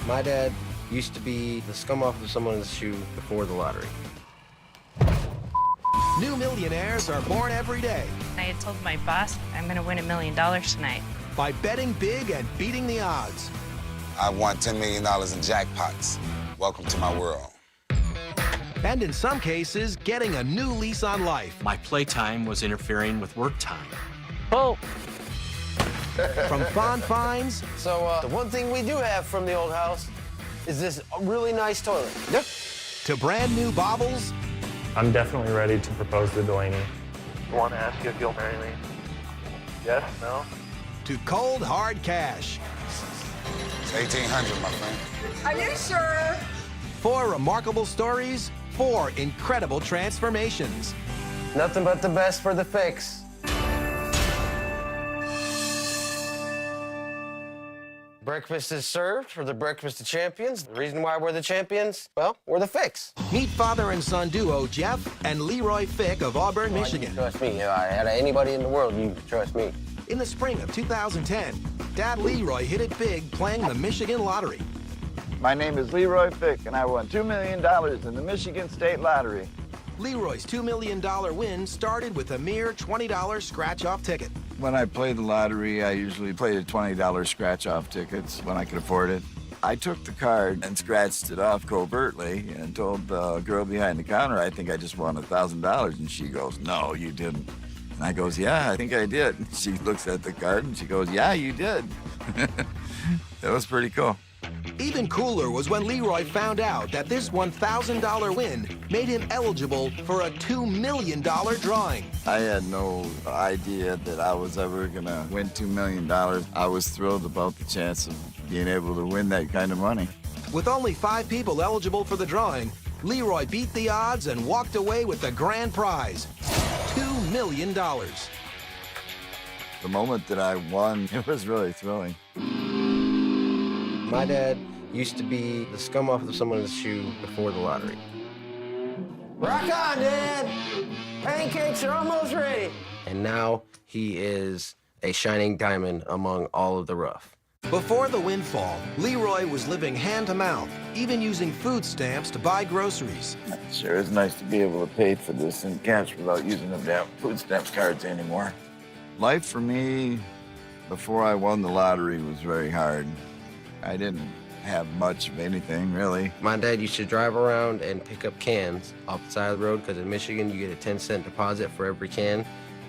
My dad used to be the scum off of someone's shoe before the lottery. New millionaires are born every day. I had told my boss I'm going to win $1 million tonight. By betting big and beating the odds. I won $10 million in jackpots. Welcome to my world. And in some cases, getting a new lease on life. My playtime was interfering with work time. Oh! From fond finds. So, the one thing we do have from the old house is this really nice toilet. Yep. To brand new baubles. I'm definitely ready to propose to Delaney. I want to ask you if you'll marry me. Yes? No? To cold, hard cash. It's 1800, my friend. Are you sure? 4 remarkable stories, 4 incredible transformations. Nothing but the best for the fix. Breakfast is served for the Breakfast of Champions. The reason why we're the champions, well, we're the fix. Meet father and son duo Jeff and Leroy Fick of Auburn, Michigan. You trust me. Out of anybody in the world, you can trust me. In the spring of 2010, Dad Leroy hit it big playing the Michigan lottery. My name is Leroy Fick, and I won $2 million in the Michigan State Lottery. Leroy's $2 million win started with a mere $20 scratch-off ticket. When I played the lottery, I usually played at $20 scratch-off tickets when I could afford it. I took the card and scratched it off covertly and told the girl behind the counter, I think I just won $1,000. And she goes, no, you didn't. And I goes, yeah, I think I did. And she looks at the card and she goes, yeah, you did. That was pretty cool. Even cooler was when Leroy found out that this $1,000 win made him eligible for a $2 million drawing. I had no idea that I was ever gonna win $2 million. I was thrilled about the chance of being able to win that kind of money. With only 5 people eligible for the drawing, Leroy beat the odds and walked away with the grand prize, $2 million. The moment that I won, it was really thrilling. My dad used to be the scum off of someone's shoe before the lottery. Rock on, Dad! Pancakes are almost ready. And now he is a shining diamond among all of the rough. Before the windfall, Leroy was living hand-to-mouth, even using food stamps to buy groceries. Sure is nice to be able to pay for this in cash without using the damn food stamps cards anymore. Life for me, before I won the lottery, was very hard. I didn't have much of anything, really. My dad used to drive around and pick up cans off the side of the road, because in Michigan, you get a 10-cent deposit for every can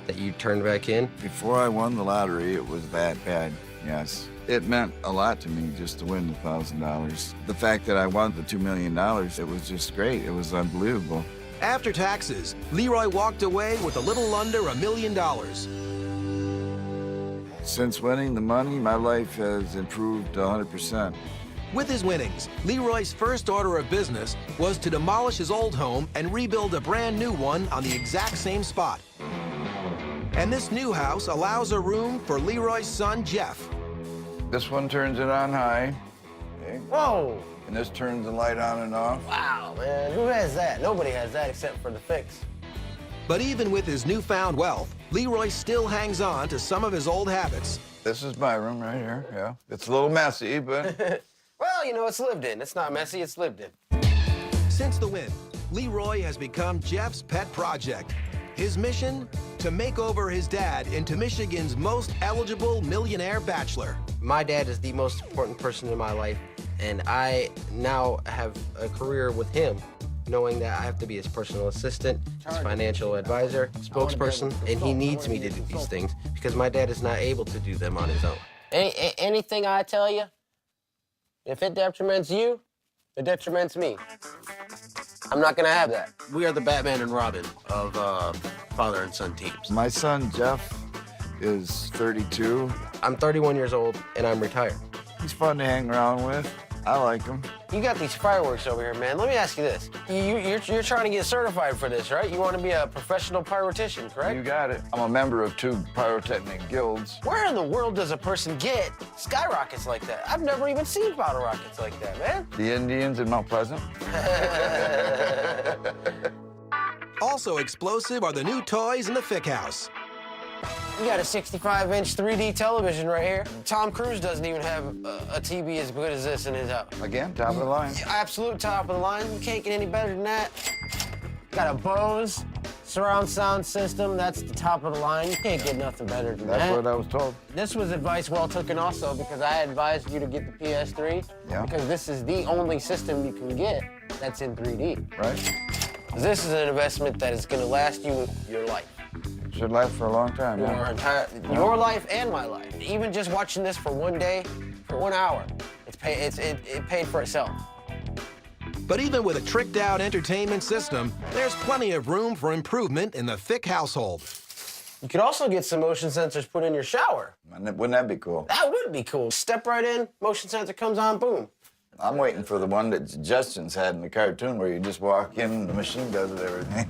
that you turn back in. Before I won the lottery, it was that bad, yes. It meant a lot to me just to win the $1,000. The fact that I won the $2 million, it was just great. It was unbelievable. After taxes, Leroy walked away with a little under $1 million. Since winning the money, my life has improved 100%. With his winnings, Leroy's first order of business was to demolish his old home and rebuild a brand new one on the exact same spot. And this new house allows a room for Leroy's son, Jeff. This one turns it on high. Okay. Whoa! And this turns the light on and off. Wow, man, who has that? Nobody has that except for the fix. But even with his newfound wealth, Leroy still hangs on to some of his old habits. This is my room right here, yeah. It's a little messy, but... Well, you know, it's lived in. It's not messy, it's lived in. Since the win, Leroy has become Jeff's pet project. His mission? To make over his dad into Michigan's most eligible millionaire bachelor. My dad is the most important person in my life, and I now have a career with him, knowing that I have to be his personal assistant, his financial advisor, spokesperson, and he needs me to do these things because my dad is not able to do them on his own. Anything I tell you, if it detriments you, it detriments me. I'm not gonna have that. We are the Batman and Robin of father and son teams. My son, Jeff, is 32. I'm 31 years old, and I'm retired. He's fun to hang around with. I like him. You got these fireworks over here, man. Let me ask you this. You're trying to get certified for this, right? You want to be a professional pyrotician, correct? You got it. I'm a member of 2 pyrotechnic guilds. Where in the world does a person get skyrockets like that? I've never even seen bottle rockets like that, man. The Indians in Mount Pleasant. Also explosive are the new toys in the Fick house. You got a 65-inch 3D television right here. Tom Cruise doesn't even have a TV as good as this in his house. Again, top of the line. Absolute top of the line. You can't get any better than that. Got a Bose surround sound system. That's the top of the line. You can't get nothing better than that. That's what I was told. This was advice well taken also because I advised you to get the PS3 because this is the only system you can get that's in 3D. Right. This is an investment that is going to last you your life. Should last for a long time, Your life and my life. Even just watching this for one day, for 1 hour, it paid for itself. But even with a tricked-out entertainment system, there's plenty of room for improvement in the Fick household. You could also get some motion sensors put in your shower. Wouldn't that be cool? That would be cool. Step right in, motion sensor comes on, boom. I'm waiting for the one that Justin's had in the cartoon where you just walk in and the machine does everything.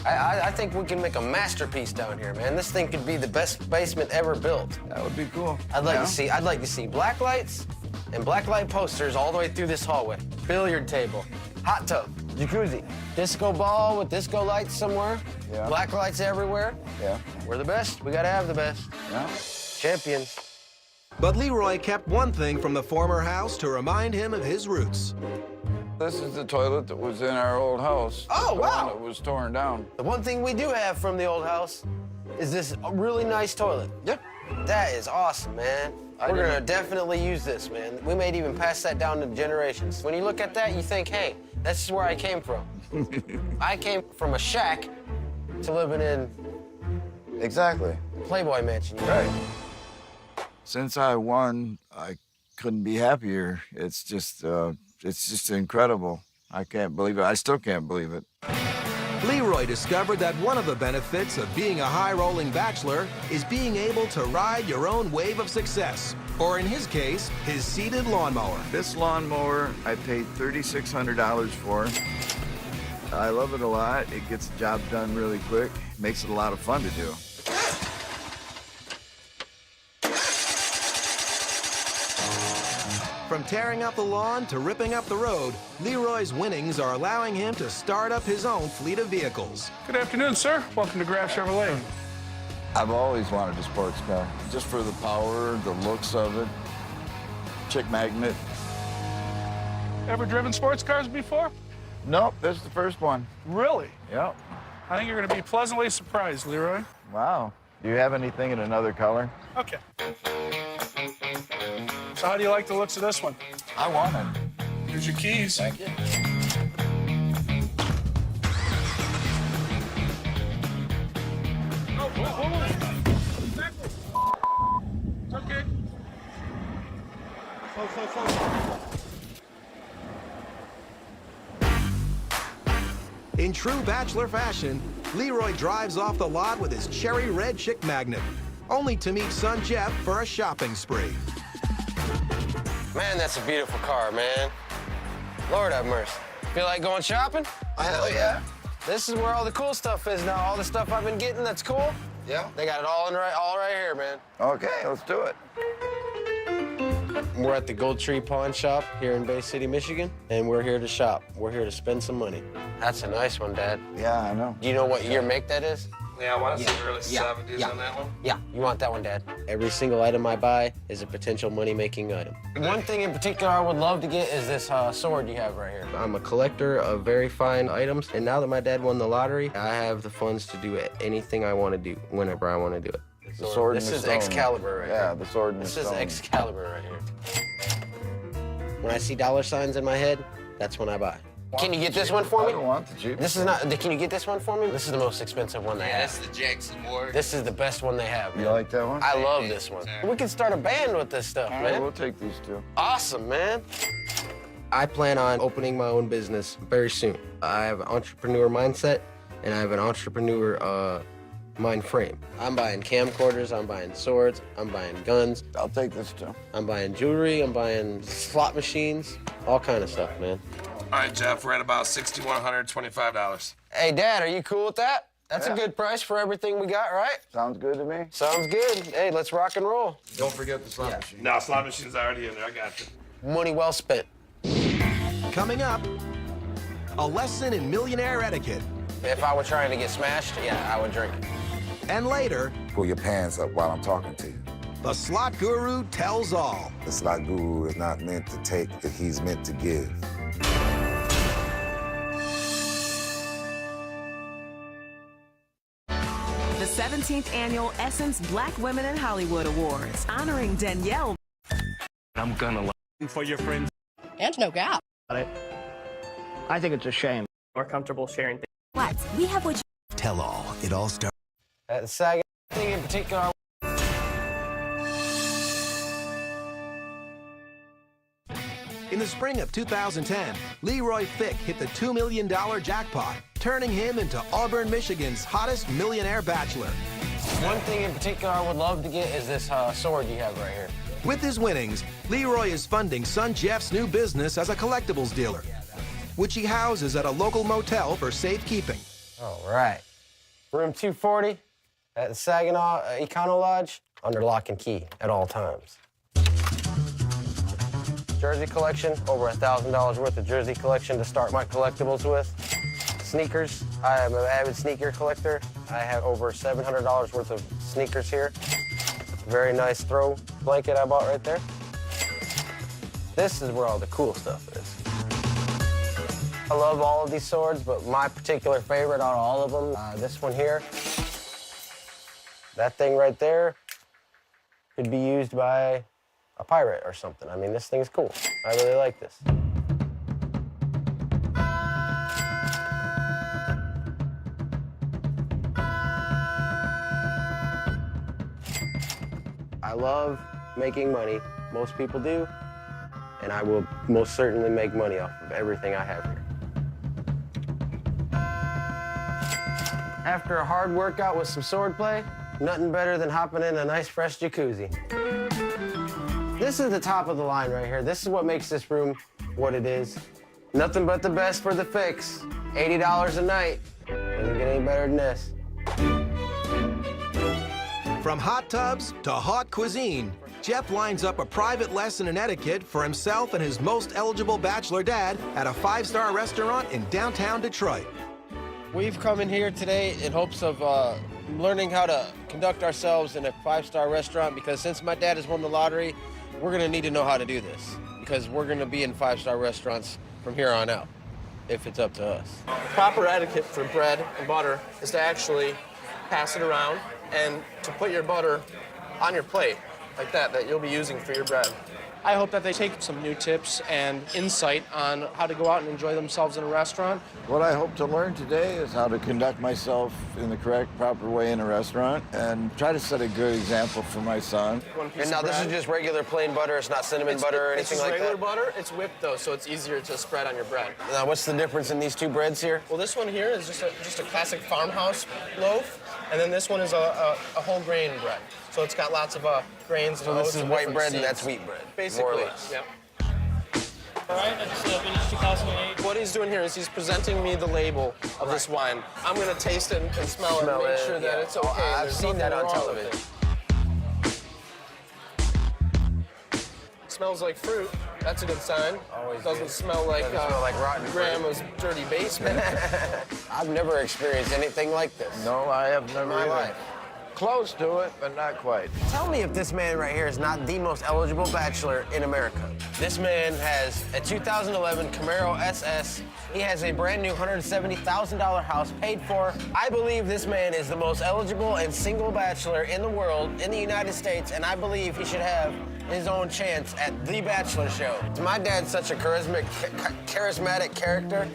I think we can make a masterpiece down here, man. This thing could be the best basement ever built. That would be cool. I'd like to see black lights and black light posters all the way through this hallway. Billiard table, hot tub, jacuzzi, disco ball with disco lights somewhere. Yeah. Black lights everywhere. Yeah. We're the best. We gotta have the best. Yeah. Champions. But Leroy kept one thing from the former house to remind him of his roots. This is the toilet that was in our old house. Oh, the wow. one that was torn down. The one thing we do have from the old house is this really nice toilet. Yep. That is awesome, man. We're gonna definitely use this, man. We may even pass that down to generations. When you look at that, you think, hey, this is where I came from. I came from a shack to living in Exactly. Playboy Mansion. Right. Since I won, I couldn't be happier. It's just incredible. I can't believe it. I still can't believe it. Leroy discovered that one of the benefits of being a high-rolling bachelor is being able to ride your own wave of success, or in his case, his seated lawnmower. This lawnmower, I paid $3,600 for. I love it a lot. It gets the job done really quick. Makes it a lot of fun to do. From tearing up the lawn to ripping up the road, Leroy's winnings are allowing him to start up his own fleet of vehicles. Good afternoon, sir. Welcome to Graf Chevrolet. I've always wanted a sports car, just for the power, the looks of it. Chick magnet. Ever driven sports cars before? Nope, this is the first one. Really? Yep. I think you're going to be pleasantly surprised, Leroy. Wow. Do you have anything in another color? Okay. So how do you like the looks of this one? I want it. Here's your keys. Thank you. Oh, it's okay. In true bachelor fashion, Leroy drives off the lot with his cherry red Chick Magnet, only to meet son Jeff for a shopping spree. Man, that's a beautiful car, man. Lord have mercy. Feel like going shopping? Hell yeah. This is where all the cool stuff is now. All the stuff I've been getting that's cool. Yeah. They got it all right here, man. Okay, let's do it. We're at the Gold Tree Pawn Shop here in Bay City, Michigan, and we're here to shop. We're here to spend some money. That's a nice one, Dad. Yeah, I know. Do you know what year make that is? Yeah, I want to say early 70s on that one. Yeah, you want that one, Dad. Every single item I buy is a potential money-making item. One thing in particular I would love to get is this sword you have right here. I'm a collector of very fine items, and now that my dad won the lottery, I have the funds to do anything I want to do whenever I want to do it. The sword This and the is stone. Excalibur right here. Yeah, the sword and This the is stone. Excalibur right here. When I see dollar signs in my head, that's when I buy. Can you get this one for I me? don't want the Jeep. This is not. Can you get this one for me? This is the most expensive one they Yeah, have. that's the Jackson Ward. This is the best one they have. You Man. like that one? I love this one. Sir. We could start a band with this stuff, All right, man. we'll take these two. Awesome, man. I plan on opening my own business very soon. I have an entrepreneur mindset, and I have an entrepreneur mind frame. I'm buying camcorders, I'm buying swords, I'm buying guns, I'll take this too. I'm buying jewelry, I'm buying slot machines, all kind of stuff, man. All right, Jeff, we're at about $6,125. Hey, Dad, are you cool with that? That's Yeah. a good price for everything we got, right? Sounds good to me. Sounds good. Hey, let's rock and roll. Don't forget the slot machine. No, slot machine's already in there. I got you. Money well spent. Coming up, a lesson in millionaire etiquette. If I were trying to get smashed, yeah, I would drink it. And later, Pull your pants up while I'm talking to you. the slot guru tells all. The slot guru is not meant to take, he's meant to give. The 17th Annual Essence Black Women in Hollywood Awards, honoring Danielle. I'm gonna For your friends. And no gap. I think it's a shame. More comfortable sharing things. What? We have what you... Tell all. It all starts. That sagging thing in particular. In the spring of 2010, Leroy Fick hit the $2 million jackpot, turning him into Auburn, Michigan's hottest millionaire bachelor. One thing in particular I would love to get is this sword you have right here. With his winnings, Leroy is funding son Jeff's new business as a collectibles dealer, which he houses at a local motel for safekeeping. All right. Room 240 at the Saginaw Econo Lodge, under lock and key at all times. Jersey collection, over $1,000 worth of jersey collection to start my collectibles with. Sneakers, I am an avid sneaker collector. I have over $700 worth of sneakers here. Very nice throw blanket I bought right there. This is where all the cool stuff is. I love all of these swords, but my particular favorite out of all of them, this one here. That thing right there could be used by a pirate or something. I mean, this thing is cool. I really like this. I love making money. Most people do. And I will most certainly make money off of everything I have here. After a hard workout with some swordplay, nothing better than hopping in a nice fresh jacuzzi. This is the top of the line right here. This is what makes this room what it is. Nothing but the best for the fix. $80 a night. Doesn't get any better than this. From hot tubs to hot cuisine, Jeff lines up a private lesson in etiquette for himself and his most eligible bachelor dad at a 5-star restaurant in downtown Detroit. We've come in here today in hopes of learning how to conduct ourselves in a 5-star restaurant, because since my dad has won the lottery, we're gonna need to know how to do this, because we're gonna be in 5-star restaurants from here on out, if it's up to us. Proper etiquette for bread and butter is to actually pass it around and to put your butter on your plate, like that you'll be using for your bread. I hope that they take some new tips and insight on how to go out and enjoy themselves in a restaurant. What I hope to learn today is how to conduct myself in the correct, proper way in a restaurant and try to set a good example for my son. And now this is just regular plain butter, it's not cinnamon butter or anything like that? It's regular butter, it's whipped though, so it's easier to spread on your bread. Now what's the difference in these two breads here? Well, this one here is just a classic farmhouse loaf, and then this one is a whole grain bread. So it's got lots of grains. So this is white bread and that's wheat bread, basically. more or less. Yep. All right, that's vintage 2008. What he's doing here is he's presenting me the label of this wine. I'm gonna taste it and smell it and make sure that it's okay. I've seen that on television. It smells like fruit. That's a good sign. Always doesn't good. smell like, Doesn't smell like rotten fruit. grandma's dirty basement. I've never experienced anything like this. No, I have never in my either. life. Close to it, but not quite. Tell me if this man right here is not the most eligible bachelor in America. This man has a 2011 Camaro SS. He has a brand new $170,000 house paid for. I believe this man is the most eligible and single bachelor in the world, in the United States, and I believe he should have his own chance at The Bachelor Show. My dad's such a charismatic character.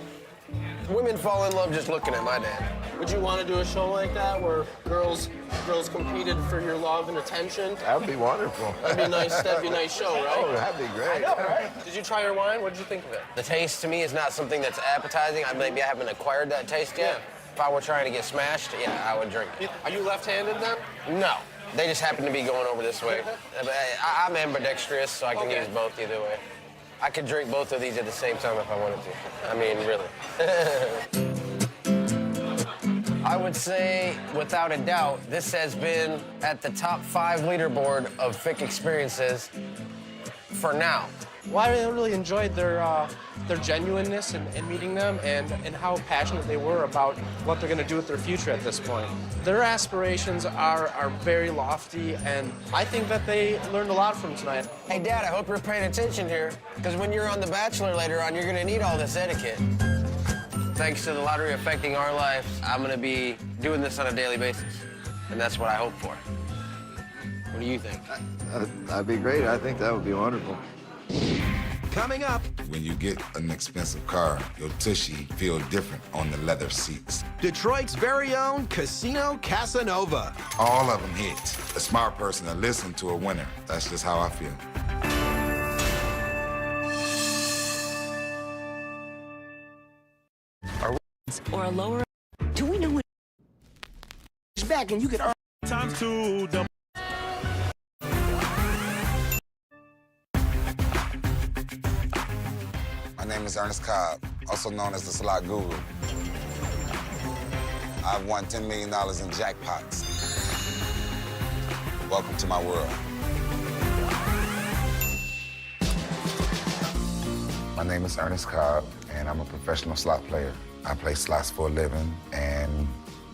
Women fall in love just looking at my dad. Would you want to do a show like that where girls competed for your love and attention? That'd be wonderful. That'd be a nice show, right? Oh, that'd be great. I know, right? Did you try your wine? What did you think of it? The taste to me is not something that's appetizing. Maybe I haven't acquired that taste yet. If I were trying to get smashed, yeah, I would drink it. Are you left-handed then? No. They just happen to be going over this way. I'm ambidextrous, so I can use both either way. I could drink both of these at the same time if I wanted to. I mean, really. I would say, without a doubt, this has been at the top 5 leaderboard of Fick experiences for now. Well, I really enjoyed their genuineness in meeting them and how passionate they were about what they're going to do with their future at this point. Their aspirations are very lofty, and I think that they learned a lot from tonight. Hey, Dad, I hope you're paying attention here, because when you're on The Bachelor later on, you're going to need all this etiquette. Thanks to the lottery affecting our lives, I'm going to be doing this on a daily basis, and that's what I hope for. What do you think? That'd be great. I think that would be wonderful. Coming up, When you get an expensive car, your tushy feel different on the leather seats. Detroit's very own Casino Casanova. All of them hit. A smart person to listen to a winner. That's just how I feel. Or a lower. Do we know what? Back and you could earn. Times two, double. My name is Ernest Cobb, also known as the Slot Guru. I've won $10 million in jackpots. Welcome to my world. My name is Ernest Cobb, and I'm a professional slot player. I play slots for a living, and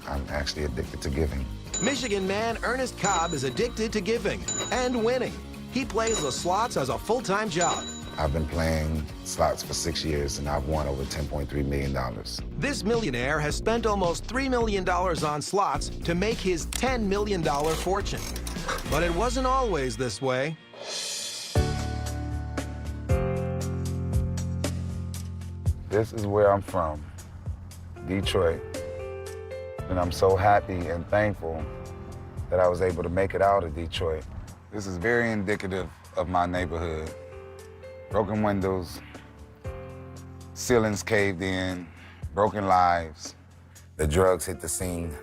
I'm actually addicted to giving. Michigan man Ernest Cobb is addicted to giving and winning. He plays the slots as a full-time job. I've been playing slots for 6 years, and I've won over $10.3 million. This millionaire has spent almost $3 million on slots to make his $10 million fortune. But it wasn't always this way. This is where I'm from, Detroit. And I'm so happy and thankful that I was able to make it out of Detroit. This is very indicative of my neighborhood. Broken windows, ceilings caved in, broken lives. The drugs hit the scene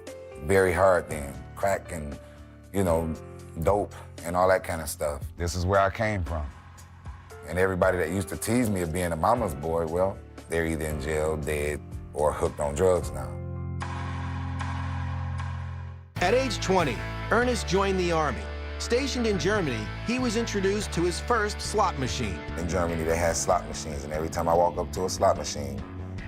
very hard then. Crack and, dope and all that kind of stuff. This is where I came from. And everybody that used to tease me of being a mama's boy, well, they're either in jail, dead, or hooked on drugs now. At age 20, Ernest joined the Army. Stationed in Germany, he was introduced to his first slot machine. In Germany, they had slot machines, and every time I walk up to a slot machine,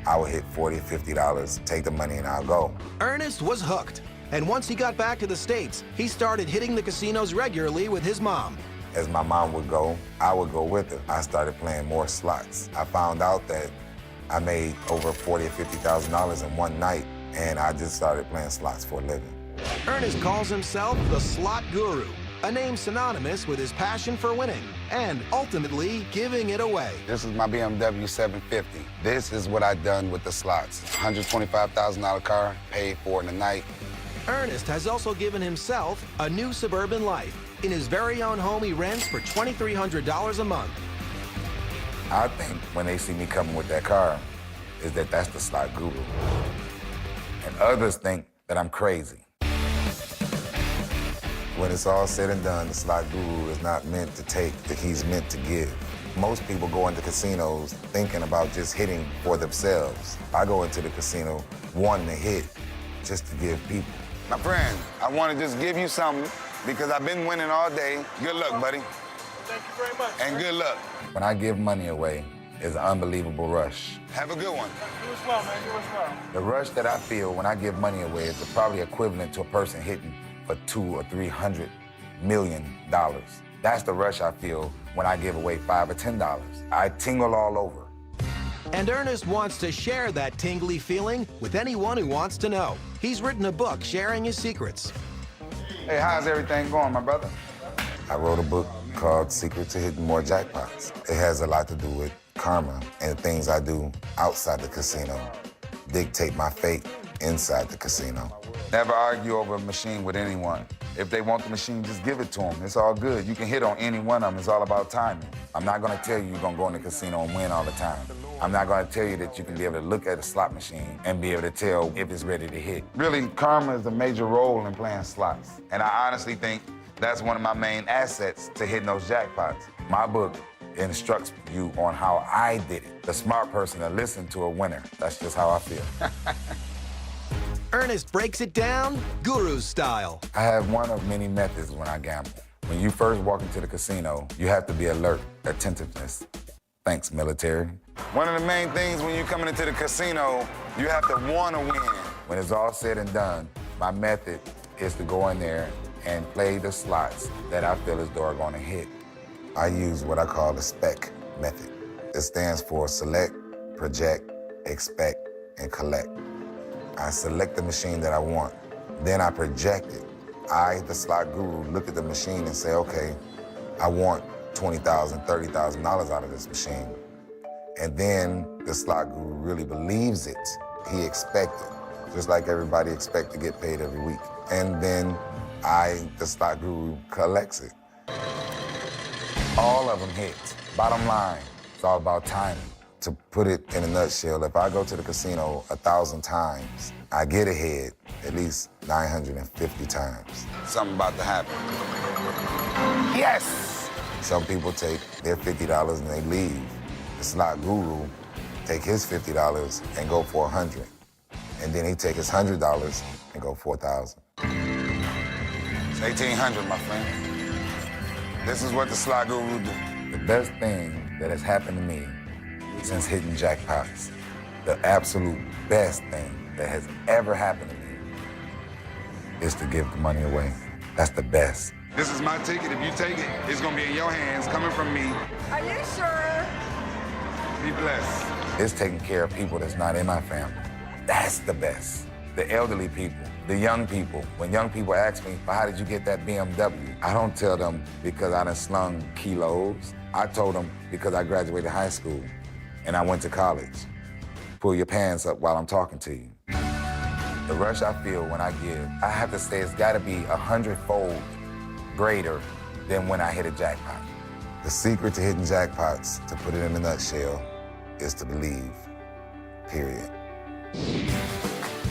I would hit $40, $50, take the money, and I'll go. Ernest was hooked. And once he got back to the States, he started hitting the casinos regularly with his mom. As my mom would go, I would go with her. I started playing more slots. I found out that I made over $40,000 or $50,000 in one night, and I just started playing slots for a living. Ernest calls himself the Slot Guru, a name synonymous with his passion for winning and ultimately giving it away. This is my BMW 750. This is what I've done with the slots. $125,000 car, paid for it in a night. Ernest has also given himself a new suburban life in his very own home he rents for $2,300 a month. I think when they see me coming with that car, is that that's the Slot Guru. And others think that I'm crazy. When it's all said and done, the Slot Guru is not meant to take, he's meant to give. Most people go into casinos thinking about just hitting for themselves. I go into the casino wanting to hit just to give people. My friend, I want to just give you something because I've been winning all day. Good luck, buddy. Thank you very much. And good luck. When I give money away, it's an unbelievable rush. Have a good one. You as well, man. You as well. The rush that I feel when I give money away is probably equivalent to a person hitting for $200 or $300 million. That's the rush I feel when I give away $5 or $10. I tingle all over. And Ernest wants to share that tingly feeling with anyone who wants to know. He's written a book sharing his secrets. Hey, how's everything going, my brother? I wrote a book called Secret to Hitting More Jackpots. It has a lot to do with karma and things I do outside the casino dictate my fate inside the casino. Never argue over a machine with anyone. If they want the machine, just give it to them. It's all good. You can hit on any one of them. It's all about timing. I'm not gonna tell you you're gonna go in the casino and win all the time. I'm not gonna tell you that you can be able to look at a slot machine and be able to tell if it's ready to hit. Really, karma is a major role in playing slots. And I honestly think that's one of my main assets to hitting those jackpots. My book instructs you on how I did it. The smart person to listen to a winner. That's just how I feel. Ernest breaks it down Guru style. I have one of many methods when I gamble. When you first walk into the casino, you have to be alert, attentiveness. Thanks, military. One of the main things when you're coming into the casino, you have to want to win. When it's all said and done, my method is to go in there and play the slots that I feel as though are going to hit. I use what I call the SPEC method. It stands for select, project, expect, and collect. I select the machine that I want, then I project it. I, the slot guru, look at the machine and say, okay, I want $20,000, $30,000 out of this machine. And then the slot guru really believes it. He expects it, just like everybody expects to get paid every week. And then I, the slot guru, collects it. All of them hit. Bottom line, it's all about timing. To put it in a nutshell, if I go to the casino 1,000 times, I get ahead at least 950 times. Something about to happen. Yes! Some people take their $50 and they leave. The slot guru take his $50 and go for 100. And then he take his $100 and go 4,000. It's 1,800, my friend. This is what the slot guru do. The best thing that has happened to me since hitting jackpots, the absolute best thing that has ever happened to me is to give the money away. That's the best. This is my ticket. If you take it, it's gonna be in your hands, coming from me. Are you sure? Be blessed. It's taking care of people that's not in my family. That's the best. The elderly people, the young people. When young people ask me, well, how did you get that BMW? I don't tell them because I done slung kilos. I told them because I graduated high school and I went to college. Pull your pants up while I'm talking to you. The rush I feel when I give, I have to say it's gotta be 100-fold greater than when I hit a jackpot. The secret to hitting jackpots, to put it in a nutshell, is to believe, period.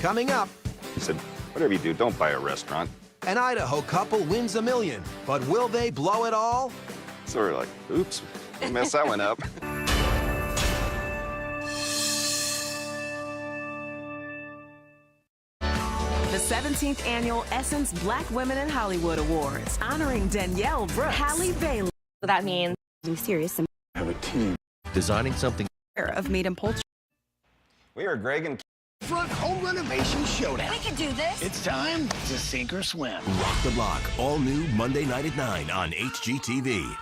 Coming up, He said, whatever you do, don't buy a restaurant. an Idaho couple wins $1 million, but will they blow it all? So we're like, oops, we messed that one up. The 17th Annual Essence Black Women in Hollywood Awards, honoring Danielle Brooks, Halle Bailey. That means be serious and Have a team. Designing something of meat and poultry. We are Greg and front home renovation showdown. We can do this. It's time to sink or swim. Rock the Block, all new Monday night at 9 on HGTV.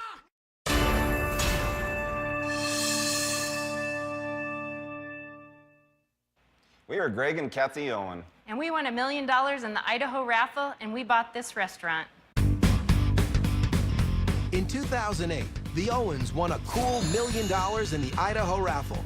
we are Greg and Kathy Owen. And we won $1 million in the Idaho raffle, and we bought this restaurant. In 2008, the Owens won a cool $1 million in the Idaho raffle.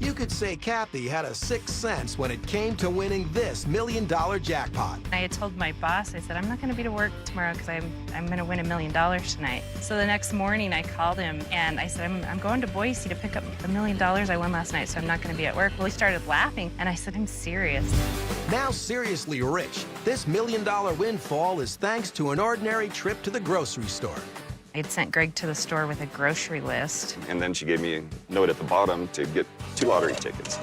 You could say Kathy had a sixth sense when it came to winning this $1 million jackpot. I had told my boss, I said, I'm not going to be to work tomorrow because I'm going to win $1 million tonight. So the next morning I called him and I said, I'm going to Boise to pick up $1 million I won last night, so I'm not going to be at work. Well, he started laughing and I said, I'm serious. Now seriously rich, this $1 million windfall is thanks to an ordinary trip to the grocery store. I'd sent Greg to the store with a grocery list. And then she gave me a note at the bottom to get 2 lottery tickets.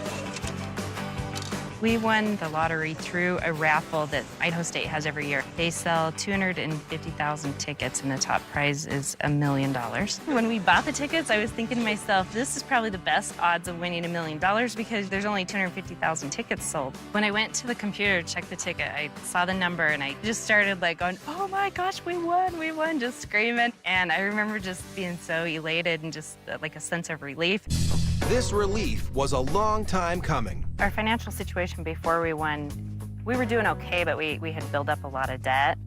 We won the lottery through a raffle that Idaho State has every year. They sell 250,000 tickets, and the top prize is $1 million. When we bought the tickets, I was thinking to myself, this is probably the best odds of winning $1 million because there's only 250,000 tickets sold. When I went to the computer to check the ticket, I saw the number, and I just started like going, oh my gosh, we won, just screaming. And I remember just being so elated and just like a sense of relief. This relief was a long time coming. Our financial situation before we won, we were doing okay, but we had built up a lot of debt.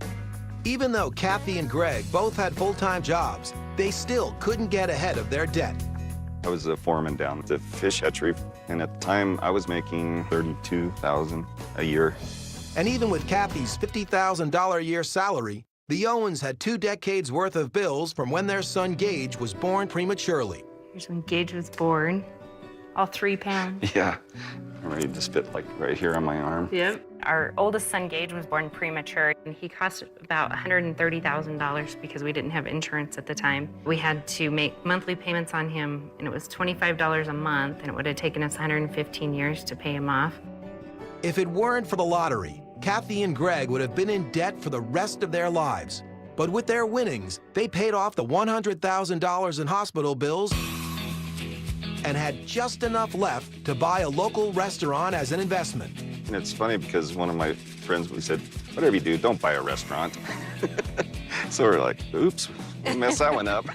Even though Kathy and Greg both had full-time jobs, they still couldn't get ahead of their debt. I was a foreman down at the fish hatchery, and at the time I was making $32,000 a year. And even with Kathy's $50,000 a year salary, the Owens had 2 decades worth of bills from when their son Gage was born prematurely. Here's when Gage was born, all 3 pounds. Yeah, I'm ready to spit like right here on my arm. Yep. Our oldest son, Gage, was born premature, and he cost about $130,000 because we didn't have insurance at the time. We had to make monthly payments on him, and it was $25 a month, and it would have taken us 115 years to pay him off. If it weren't for the lottery, Kathy and Greg would have been in debt for the rest of their lives. But with their winnings, they paid off the $100,000 in hospital bills and had just enough left to buy a local restaurant as an investment. And it's funny because one of my friends, we said, whatever you do, don't buy a restaurant. So we're like, oops, we messed that one up.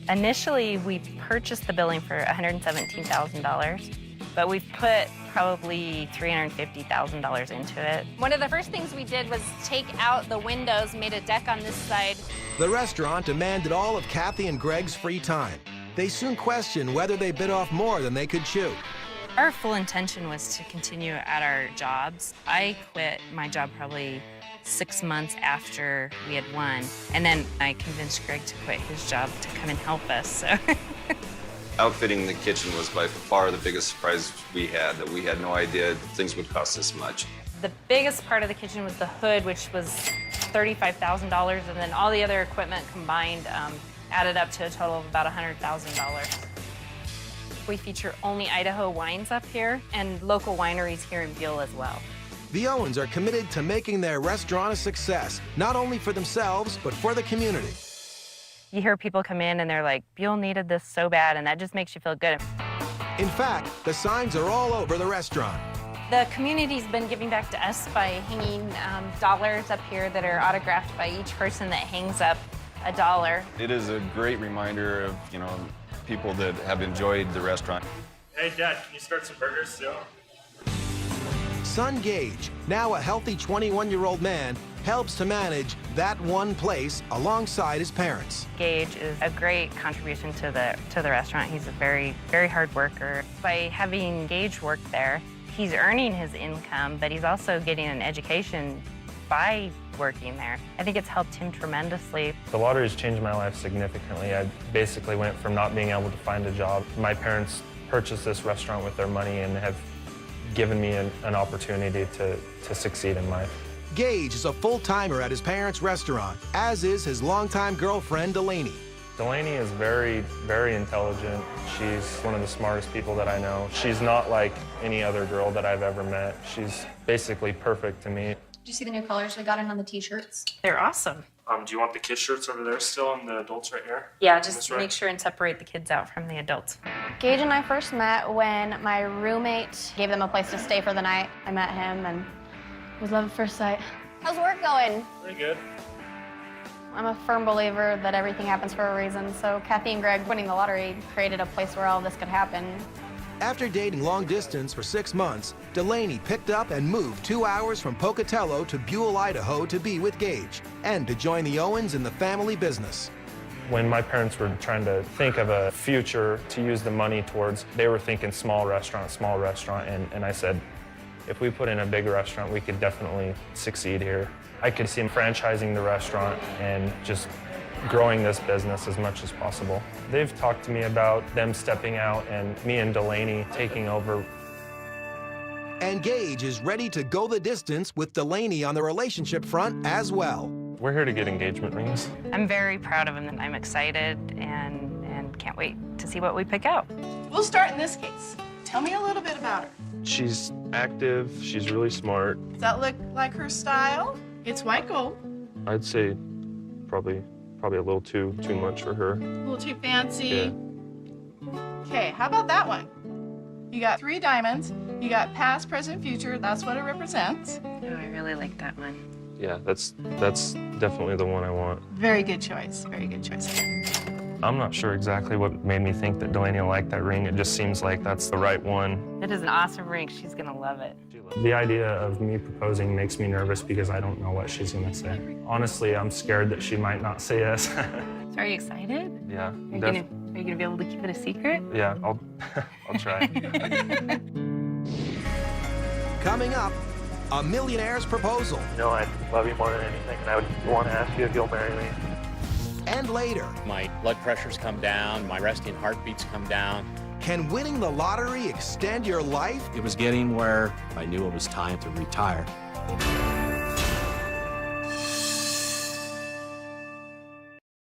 Initially, we purchased the building for $117,000, but we've put probably $350,000 into it. One of the first things we did was take out the windows, made a deck on this side. The restaurant demanded all of Kathy and Greg's free time. They soon questioned whether they bit off more than they could chew. Our full intention was to continue at our jobs. I quit my job probably 6 months after we had won, and then I convinced Greg to quit his job to come and help us. So. Outfitting the kitchen was by far the biggest surprise we had, that we had no idea things would cost this much. The biggest part of the kitchen was the hood, which was $35,000, and then all the other equipment combined added up to a total of about $100,000. We feature only Idaho wines up here and local wineries here in Buell as well. The Owens are committed to making their restaurant a success, not only for themselves, but for the community. You hear people come in and they're like, Buell needed this so bad, and that just makes you feel good. In fact, the signs are all over the restaurant. The community's been giving back to us by hanging dollars up here that are autographed by each person that hangs up a dollar. It is a great reminder of, people that have enjoyed the restaurant. Hey, Dad, can you start some burgers too? Son Gage, now a healthy 21-year-old man, helps to manage that one place alongside his parents. Gage is a great contribution to the restaurant. He's a very, very hard worker. By having Gage work there, he's earning his income, but he's also getting an education by working there. I think it's helped him tremendously. The lottery's changed my life significantly. I basically went from not being able to find a job. My parents purchased this restaurant with their money and have given me an opportunity to succeed in life. Gage is a full-timer at his parents' restaurant, as is his longtime girlfriend, Delaney. Delaney is very, very intelligent. She's one of the smartest people that I know. She's not like any other girl that I've ever met. She's basically perfect to me. Did you see the new colors we got in on the t-shirts? They're awesome. Do you want the kids' shirts over there still and the adults right here? Yeah, just make sure and separate the kids out from the adults. Gage and I first met when my roommate gave them a place to stay for the night. I met him and it was love at first sight. How's work going? Pretty good. I'm a firm believer that everything happens for a reason, so Kathy and Greg winning the lottery created a place where all this could happen. After dating long distance for 6 months, Delaney picked up and moved 2 hours from Pocatello to Buell, Idaho to be with Gage and to join the Owens in the family business. When my parents were trying to think of a future to use the money towards, they were thinking small restaurant, and I said, if we put in a big restaurant, we could definitely succeed here. I could see them franchising the restaurant and just growing this business as much as possible. They've talked to me about them stepping out and me and Delaney taking over. And Gage is ready to go the distance with Delaney on the relationship front as well. We're here to get engagement rings. I'm very proud of him and I'm excited and can't wait to see what we pick out. We'll start in this case. Tell me a little bit about her. She's active, she's really smart. Does that look like her style? It's white gold. I'd say probably a little too much for her. A little too fancy. Yeah. Okay, how about that one? You got 3 diamonds. You got past, present, future. That's what it represents. Oh, I really like that one. Yeah, that's definitely the one I want. Very good choice. Very good choice. I'm not sure exactly what made me think that Delaney will like that ring. It just seems like that's the right one. It is an awesome ring. She's gonna love it. The idea of me proposing makes me nervous because I don't know what she's gonna say. Honestly, I'm scared that she might not say yes. So are you excited? Yeah. Are you gonna be able to keep it a secret? Yeah, I'll try. Coming up, a millionaire's proposal. I love you more than anything, and I would want to ask you if you'll marry me. And later, my blood pressures come down, my resting heartbeats come down. Can winning the lottery extend your life? It was getting where I knew it was time to retire.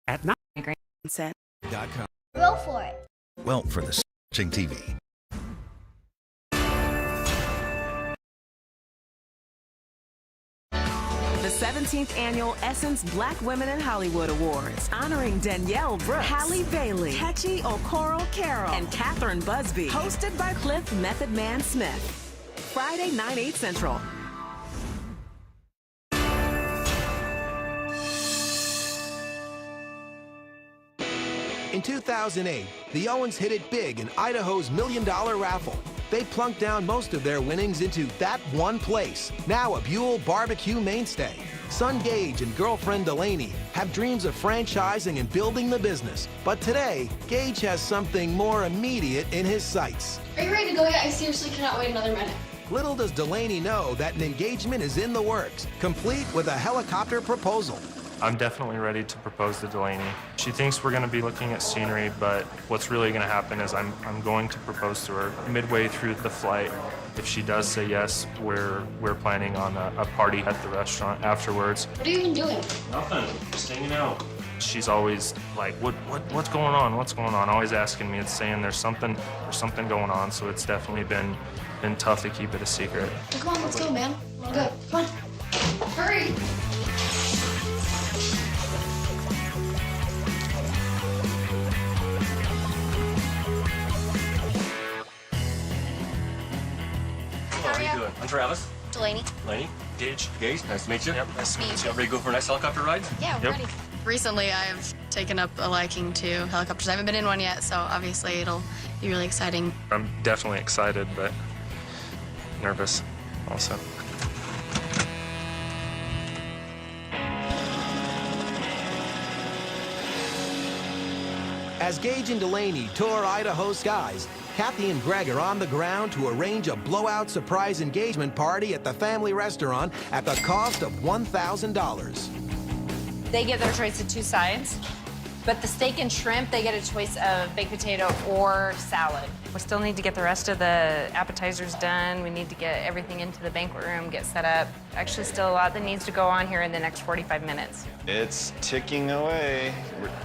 At .com. Go for it. Well, for the watching TV. The 17th Annual Essence Black Women in Hollywood Awards, honoring Danielle Brooks, Halle Bailey, Kechi Okoro Carroll, and Catherine Busby. Hosted by Cliff Method Man Smith. Friday, 9/8 Central. In 2008, the Owens hit it big in Idaho's $1 Million raffle. They plunked down most of their winnings into that one place, now a Buell barbecue mainstay. Son Gage and girlfriend Delaney have dreams of franchising and building the business. But today, Gage has something more immediate in his sights. Are you ready to go yet? I seriously cannot wait another minute. Little does Delaney know that an engagement is in the works, complete with a helicopter proposal. I'm definitely ready to propose to Delaney. She thinks we're going to be looking at scenery, but what's really going to happen is I'm going to propose to her midway through the flight. If she does say yes, we're planning on a party at the restaurant afterwards. What are you even doing? Nothing, just hanging out. She's always like, what's going on? What's going on? Always asking me. It's saying there's something going on. So it's definitely been tough to keep it a secret. Oh, come on, let's go, man. I wanna go. Come on. Hurry. How are you? doing? I'm Travis. Delaney. Delaney. Gage. Gage, nice to meet you. Yep, nice to meet you. Ready to go for a nice helicopter ride? Yeah, we're ready. Recently, I've taken up a liking to helicopters. I haven't been in one yet, so obviously it'll be really exciting. I'm definitely excited, but nervous also. As Gage and Delaney tour Idaho skies, Kathy and Greg are on the ground to arrange a blowout surprise engagement party at the family restaurant at the cost of $1,000. They get their choice of 2 sides, but the steak and shrimp, they get a choice of baked potato or salad. We still need to get the rest of the appetizers done. We need to get everything into the banquet room, get set up. Actually, still a lot that needs to go on here in the next 45 minutes. It's ticking away.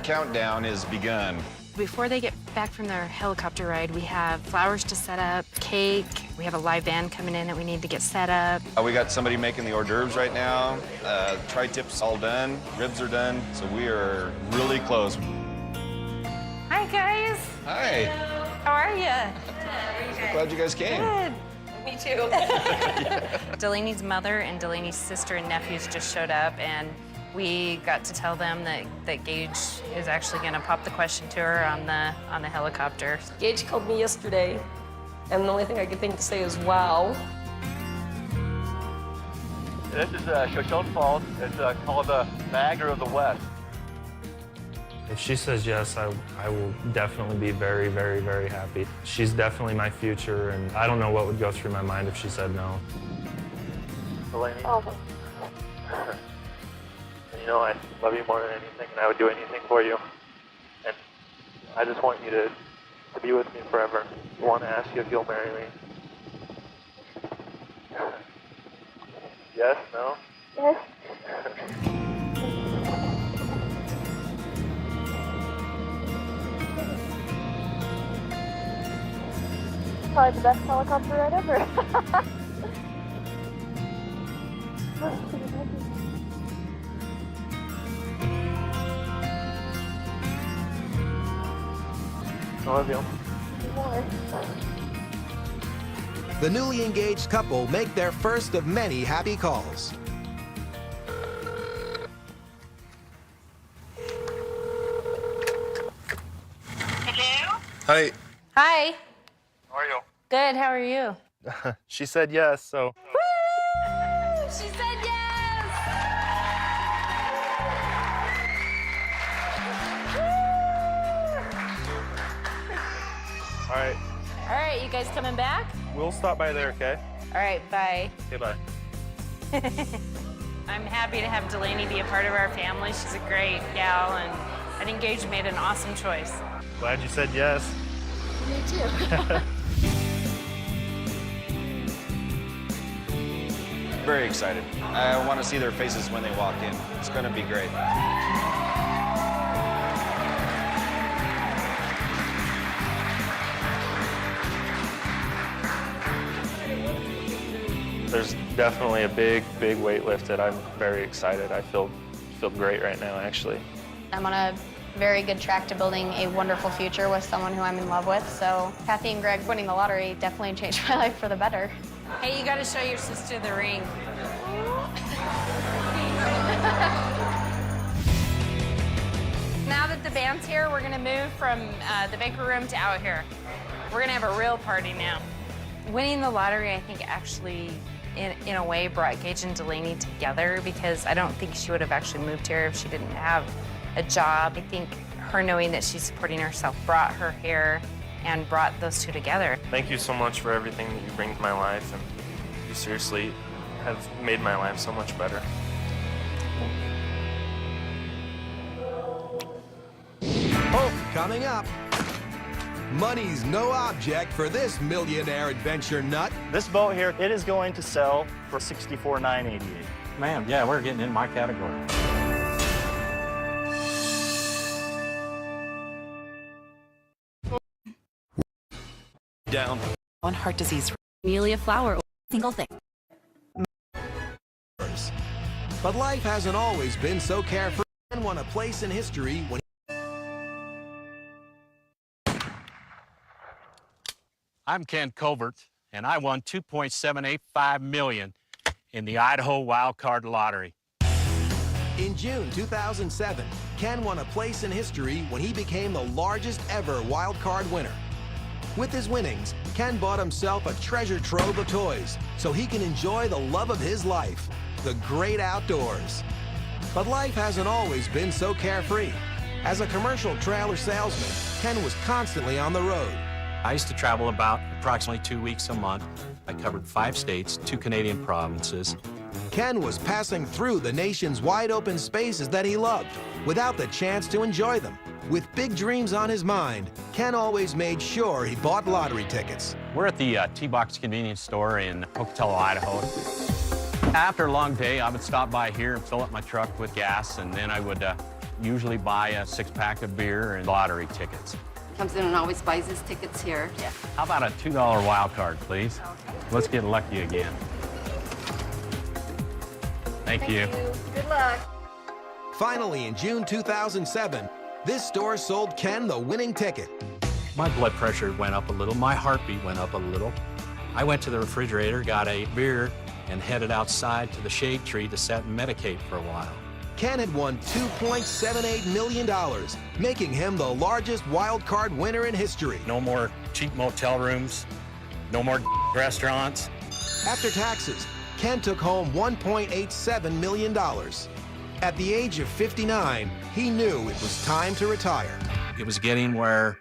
Countdown is begun. Before they get back from their helicopter ride, we have flowers to set up, cake. We have a live band coming in that we need to get set up. We got somebody making the hors d'oeuvres right now. Tri-tips all done, ribs are done, so we are really close. Hi, guys. Hi. How are you? Glad you guys came. Good. Me too. Delaney's mother and Delaney's sister and nephews just showed up, and we got to tell them that Gage is actually going to pop the question to her on the helicopter. Gage called me yesterday, and the only thing I could think to say is, wow. This is Shoshone Falls. It's called the Niagara of the West. If she says yes, I will definitely be very, very, very happy. She's definitely my future, and I don't know what would go through my mind if she said no. Delaney. Oh. You know, I love you more than anything, and I would do anything for you. And I just want you to be with me forever. I want to ask you if you'll marry me. Yes? No? Yes. Probably the best helicopter ride ever. I love you. The newly engaged couple make their first of many happy calls. Hi. Hi. How are you? Good. How are you? She said yes, so. Woo! She said yes! All right. All right, you guys coming back? We'll stop by there, okay? All right, bye. Okay, bye. I'm happy to have Delaney be a part of our family. She's a great gal, and I think Gage made an awesome choice. Glad you said yes. Me too. Very excited. I want to see their faces when they walk in. It's going to be great. There's definitely a big weight lifted. I'm very excited. I feel great right now, actually. I'm on a very good track to building a wonderful future with someone who I'm in love with. So Kathy and Greg winning the lottery definitely changed my life for the better. Hey, you got to show your sister the ring. Now that the band's here, we're going to move from the banquet room to out here. We're going to have a real party now. Winning the lottery, I think, actually, in a way, brought Gage and Delaney together, because I don't think she would have actually moved here if she didn't have a job. I think her knowing that she's supporting herself brought her here and brought those two together. Thank you so much for everything that you bring to my life, and you seriously have made my life so much better. Coming up, money's no object for this millionaire adventure nut. This boat here, it is going to sell for $64,988. Man, yeah, we're getting in my category. Down. On heart disease, Amelia flower, single thing. But life hasn't always been so carefree. Ken won a place in history when I'm Ken Covert, and I won $2.785 million in the Idaho Wild Card Lottery. in June 2007, Ken won a place in history when he became the largest ever wild card winner. With his winnings, Ken bought himself a treasure trove of toys so he can enjoy the love of his life, the great outdoors. But life hasn't always been so carefree. As a commercial trailer salesman, Ken was constantly on the road. I used to travel about approximately 2 weeks a month. I covered 5 states, 2 Canadian provinces. Ken was passing through the nation's wide open spaces that he loved without the chance to enjoy them. With big dreams on his mind, Ken always made sure he bought lottery tickets. We're at the T-Box convenience store in Pocatello, Idaho. After a long day, I would stop by here and fill up my truck with gas, and then I would usually buy a 6-pack of beer and lottery tickets. Comes in and always buys his tickets here. Yeah. How about a $2 wild card, please? Let's get lucky again. Thank you. Good luck. Finally, in June 2007, this store sold Ken the winning ticket. My blood pressure went up a little. My heartbeat went up a little. I went to the refrigerator, got a beer, and headed outside to the shade tree to sit and medicate for a while. Ken had won $2.78 million, making him the largest wild card winner in history. No more cheap motel rooms, no more restaurants. After taxes, Ken took home $1.87 million. At the age of 59, he knew it was time to retire. It was getting where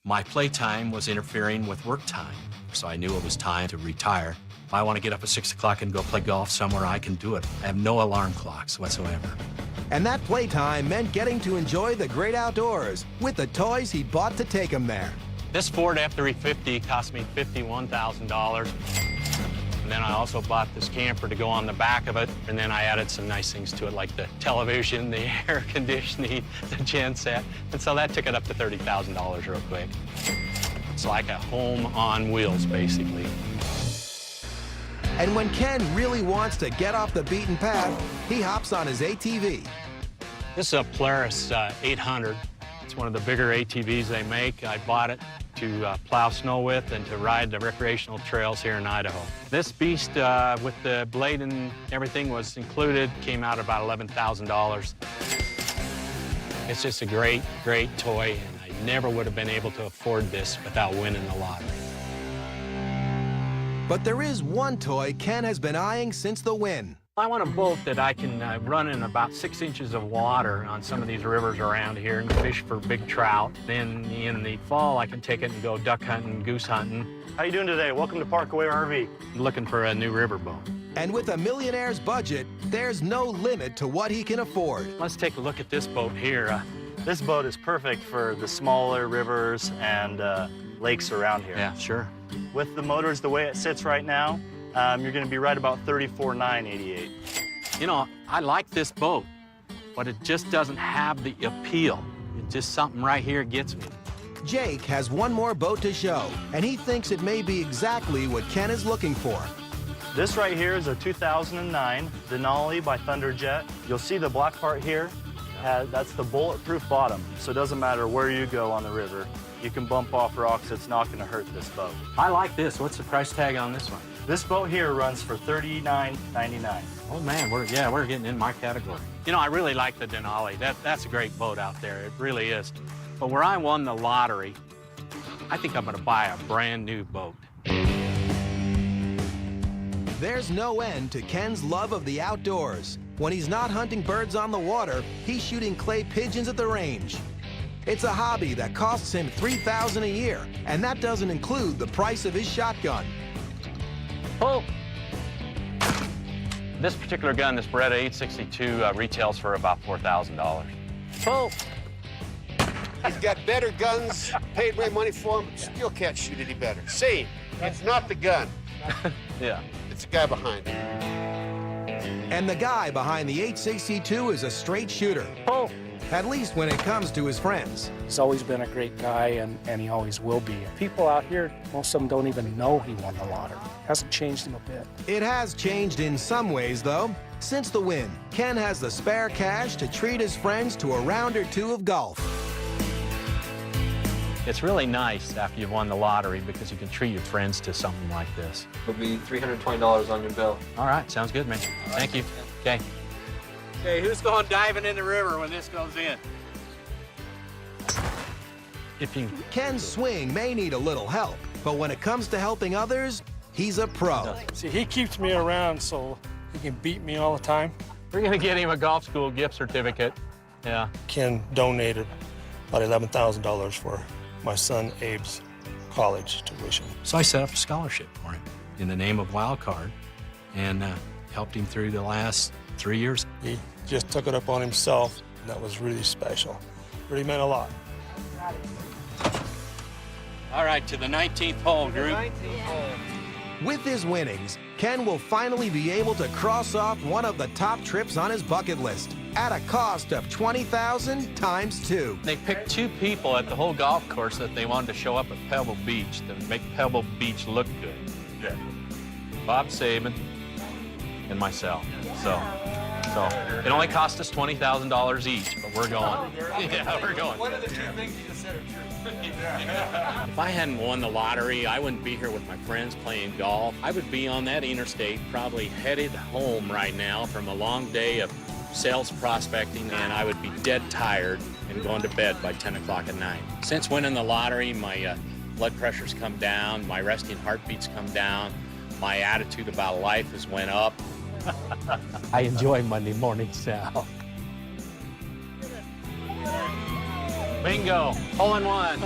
my playtime was interfering with work time, so I knew it was time to retire. If I want to get up at 6 o'clock and go play golf somewhere, I can do it. I have no alarm clocks whatsoever. And that playtime meant getting to enjoy the great outdoors with the toys he bought to take him there. This Ford F-350 cost me $51,000. And then I also bought this camper to go on the back of it, and then I added some nice things to it, like the television, the air conditioning, the genset, and so that took it up to $30,000 real quick. It's like a home on wheels, basically. And when Ken really wants to get off the beaten path, he hops on his ATV. This is a Polaris 800. It's one of the bigger ATVs they make. I bought it to plow snow with and to ride the recreational trails here in Idaho. This beast, with the blade and everything was included, came out about $11,000. It's just a great, great toy, and I never would have been able to afford this without winning the lottery. But there is one toy Ken has been eyeing since the win. I want a boat that I can run in about 6 inches of water on some of these rivers around here and fish for big trout. Then in the fall, I can take it and go duck hunting, goose hunting. How you doing today? Welcome to Parkaway RV. I'm looking for a new riverboat. And with a millionaire's budget, there's no limit to what he can afford. Let's take a look at this boat here. This boat is perfect for the smaller rivers and lakes around here. Yeah, sure. With the motors the way it sits right now, you're going to be right about $34,988. You know, I like this boat, but it just doesn't have the appeal. It's just something right here gets me. Jake has one more boat to show, and he thinks it may be exactly what Ken is looking for. This right here is a 2009 Denali by Thunderjet. You'll see the black part here. That's the bulletproof bottom, so it doesn't matter where you go on the river. You can bump off rocks, it's not gonna hurt this boat. I like this. What's the price tag on this one? This boat here runs for $39.99. Oh man, we're getting in my category. You know, I really like the Denali. That's a great boat out there. It really is. But where I won the lottery, I think I'm gonna buy a brand new boat. There's no end to Ken's love of the outdoors. When he's not hunting birds on the water, he's shooting clay pigeons at the range. It's a hobby that costs him $3,000 a year, and that doesn't include the price of his shotgun. Oh! This particular gun, this Beretta 862, retails for about $4,000. Oh! He's got better guns, paid my money for him, still can't shoot any better. See, it's not the gun. Yeah. It's the guy behind it. And the guy behind the 862 is a straight shooter. Oh! At least when it comes to his friends. He's always been a great guy, and he always will be. People out here, most of them don't even know he won the lottery. Hasn't changed him a bit. It has changed in some ways, though. Since the win, Ken has the spare cash to treat his friends to a round or two of golf. It's really nice after you've won the lottery because you can treat your friends to something like this. It'll be $320 on your bill. All right, sounds good, man. Thank you. Okay. Okay, who's going diving in the river when this goes in? If you... Ken's swing may need a little help, but when it comes to helping others, he's a pro. See, he keeps me around so he can beat me all the time. We're gonna get him a golf school gift certificate. Yeah. Ken donated about $11,000 for my son Abe's college tuition. So I set up a scholarship for him in the name of Wild Card and helped him through the last 3 years. He just took it up on himself, and that was really special. Really meant a lot. All right, to the 19th hole, group. With his winnings, Ken will finally be able to cross off one of the top trips on his bucket list at a cost of $20,000 times 2. They picked 2 people at the whole golf course that they wanted to show up at Pebble Beach to make Pebble Beach look good. Yeah. Bob Saban and myself. So it only cost us $20,000 each, but we're going. Yeah, we're going. One of the 2 things you just said are true. If I hadn't won the lottery, I wouldn't be here with my friends playing golf. I would be on that interstate, probably headed home right now from a long day of sales prospecting, and I would be dead tired and going to bed by 10 o'clock at night. Since winning the lottery, my blood pressure's come down, my resting heartbeat's come down, my attitude about life has went up. I enjoy Monday mornings now. Bingo, hole in one.